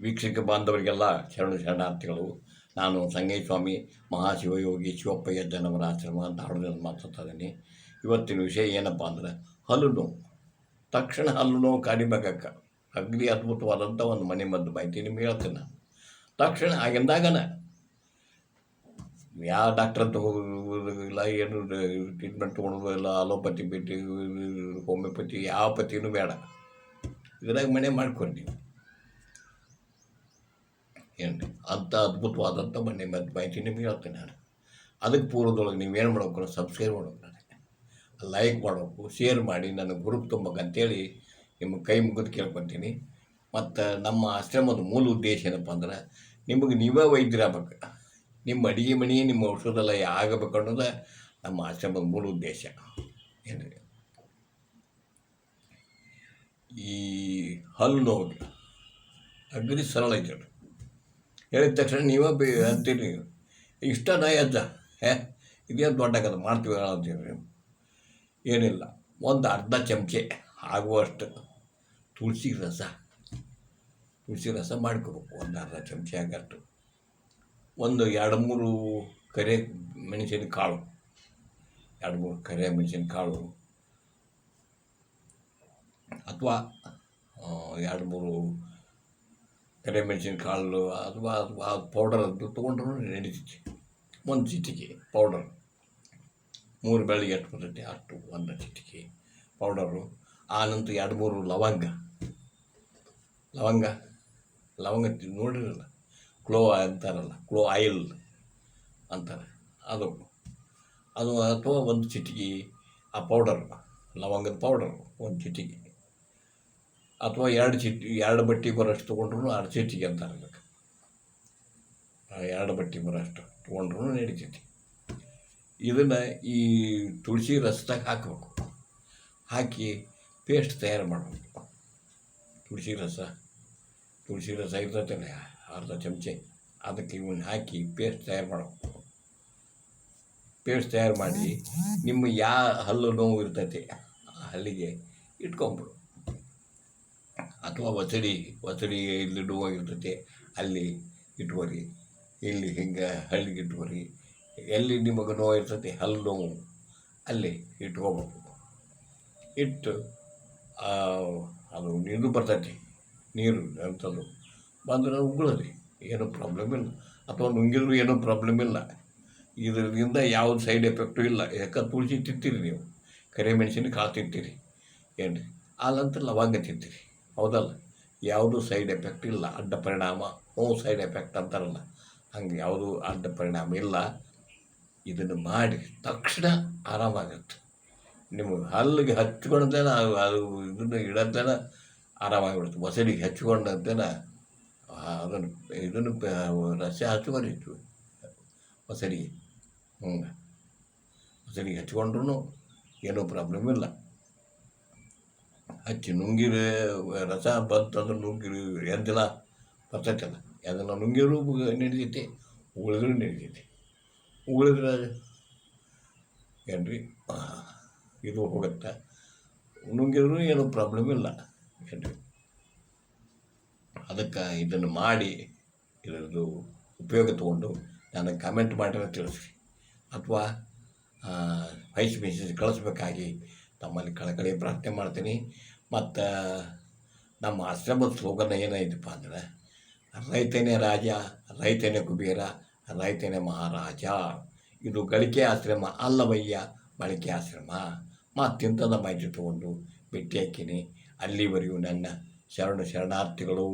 ವೀಕ್ಷಕ ಬಾಂಧವರಿಗೆಲ್ಲ ಶರಣಾರ್ಥಿಗಳು. ನಾನು ಸಂಗಯ್ಯಸ್ವಾಮಿ ಮಹಾಶಿವಯೋಗಿ ಶಿವಪ್ಪಯ್ಯ ಜನವರ ಆಶ್ರಮ ಧಾರವಾಡದಲ್ಲಿ ಮಾತಾಡ್ತಾ ಇದ್ದೀನಿ. ಇವತ್ತಿನ ವಿಷಯ ಏನಪ್ಪ ಅಂದರೆ ಹಲ್ಲು ನೋವು. ತಕ್ಷಣ ಹಲ್ಲು ನೋವು ಕಡಿಮೆಗಕ್ಕೆ ಅಗ್ನಿ ಅದ್ಭುತವಾದಂಥ ಒಂದು ಮನೆ ಮದ್ದು ಮಾಹಿತಿ ನಿಮ್ಗೆ ಹೇಳ್ತೇನೆ ನಾನು. ತಕ್ಷಣ ಆಗಿಂದಾಗನ ಯಾವ ಡಾಕ್ಟ್ರ್ ಅಂತ ಹೋಗೋದಿಲ್ಲ, ಏನು ಟ್ರೀಟ್ಮೆಂಟ್ ತೊಗೊಳೋದಿಲ್ಲ, ಅಲೋಪತಿ ಬಿಟ್ಟು ಹೋಮಿಯೋಪತಿ ಯಾವ ಪತಿನೂ ಬೇಡ. ಇದ್ರಾಗ ಮನೆ ಮಾಡ್ಕೊಂಡು ಏನು ಅಂಥ ಅದ್ಭುತವಾದಂಥ ಮನೆ ಮದ್ದು ಮಾಹಿತಿ ನಿಮ್ಗೆ ಹೇಳ್ತೇನೆ ನಾನು. ಅದಕ್ಕೆ ಪೂರ್ವದೊಳಗೆ ನೀವೇನು ಮಾಡ್ಬೇಕು, ಸಬ್ಸ್ಕ್ರೈಬ್ ಮಾಡ್ಬೇಕು, ನನಗೆ ಲೈಕ್ ಮಾಡಬೇಕು, ಶೇರ್ ಮಾಡಿ, ನನಗೆ ಗ್ರೂಪ್ ತುಂಬಬೇಕಂತೇಳಿ ನಿಮಗೆ ಕೈ ಮುಗಿದು ಕೇಳ್ಕೊತೀನಿ. ಮತ್ತು ನಮ್ಮ ಆಶ್ರಮದ ಮೂಲ ಉದ್ದೇಶ ಏನಪ್ಪ ಅಂದ್ರೆ ನಿಮಗೆ ನೀವೇ ವೈದ್ಯರಾಗಬೇಕು. ನಿಮ್ಮ ಅಡುಗೆ ಮನೆ ನಿಮ್ಮ ಔಷಧಲಯ ಆಗಬೇಕು ಅನ್ನೋದು ನಮ್ಮ ಆಶ್ರಮದ ಮೂಲ ಉದ್ದೇಶ. ಏನು ಈ ಹಲ್ಲು ನೋವು ಅಗ್ರಿ ಸರಳ ಐತೆ, ಹೇಳಿದ ತಕ್ಷಣ ನೀವೇ ಅಂತೀರಿ ಇಷ್ಟನ ಅಜ್ಜ ಇದೇನು ದೊಡ್ಡಾಗದ ಮಾಡ್ತೀವಿ ಅಂತೀರಿ ನೀವು. ಏನಿಲ್ಲ, ಒಂದು ಅರ್ಧ ಚಮಚೆ ಆಗುವಷ್ಟು ತುಳಸಿ ರಸ ಮಾಡ್ಕೋಬೇಕು. ಒಂದು ಅರ್ಧ ಚಮಚೆ ಆಗಷ್ಟು. ಒಂದು 2-3 ಕರೆ ಮೆಣಸಿನ ಕಾಳು, 2-3 ಕರೆ ಮೆಣಸಿನ ಕಾಳು ಅಥವಾ 2-3 ಕರೆ ಮೆಣಸಿನ ಕಾಳು ಅಥವಾ ಪೌಡರ್ ಅದು ತೊಗೊಂಡ್ರೂ ನಡೀತೈತಿ. ಒಂದು ಚಿಟಿಕೆ ಪೌಡರ್, 3 ಬೆಳಗ್ಗೆ ಎಷ್ಟು ಬರ್ತೈತಿ ಅಷ್ಟು ಒಂದು ಚಿಟಿಕೆ ಪೌಡರು. ಆನಂತರ 2-3 ಲವಂಗ ನೋಡಿರಲ್ಲ, ಕ್ಲೋ ಅಂತಾರಲ್ಲ, ಕ್ಲೋ ಆಯಿಲ್ ಅಂತಾರೆ, ಅದು ಅಥವಾ ಒಂದು ಚಿಟಿಕೆ ಆ ಪೌಡರ್, ಲವಂಗದ ಪೌಡರ್ ಒಂದು ಚಿಟಿಕೆ, ಅಥವಾ 2 ಬಟ್ಟೆ ಬರೋಷ್ಟು ತೊಗೊಂಡ್ರು 2 ಚಿಟಿಕೆ ಅಂತಾರೆ. 2 ಬಟ್ಟೆ ಬರೋಷ್ಟು ತೊಗೊಂಡ್ರೂ ನಡೀತೈತಿ. ಇದನ್ನು ಈ ತುಳಸಿ ರಸದಾಗ ಹಾಕಬೇಕು. ಹಾಕಿ ಪೇಸ್ಟ್ ತಯಾರು ಮಾಡಬೇಕು. ತುಳಸಿ ರಸ ಇರ್ತೈತಲ್ಲ, ಅರ್ಧ ಚಮಚೆ, ಅದಕ್ಕೆ ಇವನ್ನ ಹಾಕಿ ಪೇಸ್ಟ್ ತಯಾರು ಮಾಡಬೇಕು. ಪೇಸ್ಟ್ ತಯಾರು ಮಾಡಿ ನಿಮ್ಮ ಯಾವ ಹಲ್ಲು ನೋವು ಇರ್ತೈತೆ ಆ ಹಲ್ಲಿಗೆ ಇಟ್ಕೊಂಬಿಡು. ಅಥವಾ ಒಸಡಿ ಇಲ್ಲಿ ನೋವಾಗಿರ್ತೈತೆ ಅಲ್ಲಿ ಇಟ್ಕೊರಿ, ಇಲ್ಲಿ ಹಿಂಗೆ ಹಲ್ಲಿಗೆ ಇಟ್ಕೊರಿ. ಎಲ್ಲಿ ನಿಮಗೆ ನೋವು ಇರ್ತೈತೆ ಹಲ್ಲು ನೋವು ಅಲ್ಲಿ ಇಟ್ಕೋಬೇಕು. ಇಟ್ಟು ಅದು ಇದು ಬರ್ತೈತಿ, ನೀರು ಅಂಥದ್ದು ಬಂದ್ರೆ ಉಗುಳರಿ, ಏನೂ ಪ್ರಾಬ್ಲಮ್ ಇಲ್ಲ. ಅಥವಾ ನುಂಗಿದ್ರು ಏನೂ ಪ್ರಾಬ್ಲಮ್ ಇಲ್ಲ. ಇದರಿಂದ ಯಾವುದು ಸೈಡ್ ಎಫೆಕ್ಟು ಇಲ್ಲ. ಯಾಕೆ ತುಳಸಿ ತಿಂತೀರಿ ನೀವು, ಕರೆ ಮೆಣಸಿನ ಕಾಳು ತಿಂತೀರಿ, ಏನು ರೀ ಅಲ್ಲಂತ ಲವಂಗ ತಿಂತೀರಿ, ಹೌದಲ್ಲ, ಯಾವುದೂ ಸೈಡ್ ಎಫೆಕ್ಟ್ ಇಲ್ಲ. ಅಡ್ಡ ಪರಿಣಾಮ, ಸೈಡ್ ಎಫೆಕ್ಟ್ ಅಂತಾರಲ್ಲ, ಹಂಗೆ ಯಾವುದೂ ಅಡ್ಡ ಪರಿಣಾಮ ಇಲ್ಲ. ಇದನ್ನು ಮಾಡಿ ತಕ್ಷಣ ಆರಾಮಾಗತ್ತೆ. ನಿಮಗೆ ಹಲ್ಲಿಗೆ ಹಚ್ಕೊಂಡಂತೇನ ಅದು ಇದನ್ನು ಇಡಂತೇನ ಆರಾಮಾಗಿಬಿಡುತ್ತೆ. ಒಸಡಿಗೆ ಹಚ್ಕೊಂಡಂತೇನ ಇದನ್ನು ರಸ ಹಚ್ಕೊಂಡಿತ್ತು ಒಸಡಿಗೆ, ಒಸಡಿಗೆ ಹಚ್ಕೊಂಡ್ರೂ ಏನೂ ಪ್ರಾಬ್ಲಮ್ ಇಲ್ಲ. ಹಚ್ಚಿ ನುಂಗಿರಿ, ರಸ ಬಂತಂದ್ರೆ ನುಂಗಿರಿ, ಎದ್ದಿಲ್ಲ ಬರ್ತೈತಲ್ಲ, ಅದನ್ನು ನುಂಗಿರೂ ನಡೀತೈತಿ, ಉಳಿದ್ರೂ ನಡೀತೈತಿ. ಉಳಿದ್ರೆ ಏನು ರೀ ಇದು ಹೋಗುತ್ತೆ, ನುಂಗಿದ್ರೂ ಏನೂ ಪ್ರಾಬ್ಲಮ್ ಇಲ್ಲ, ಏನು ರೀ. ಅದಕ್ಕೆ ಇದನ್ನು ಮಾಡಿ ಇದರದ್ದು ಉಪಯೋಗ ತೊಗೊಂಡು ನನಗೆ ಕಮೆಂಟ್ ಮಾಡಿದ್ರೆ ತಿಳಿಸ್ರಿ, ಅಥವಾ ವಾಯ್ಸ್ ಮೆಸೇಜ್ ಕಳಿಸ್ಬೇಕಾಗಿ ತಮ್ಮಲ್ಲಿ ಕಳಕಳಿ ಪ್ರಾರ್ಥನೆ ಮಾಡ್ತೀನಿ. ಮತ್ತು ನಮ್ಮ ಆಶ್ರಮದ ಸ್ಲೋಗನ್ ಏನೈತಪ್ಪ ಅಂದ್ರೆ ರೈತನೇ ರಾಜ, ರೈತನೇ ಕುಬೇರ, ರೈತನೇ ಮಹಾರಾಜ. ಇದು ಗಳಿಕೆ ಆಶ್ರಮ ಅಲ್ಲವಯ್ಯ, ಬಳಕೆ ಆಶ್ರಮ. ಮತ್ತಿಂಥದ ಮಾಹಿತಿ ತೊಗೊಂಡು ಭೇಟಿ ಹಾಕಿನಿ. ಅಲ್ಲಿವರೆಗೂ ನನ್ನ ಶರಣಾರ್ಥಿಗಳು.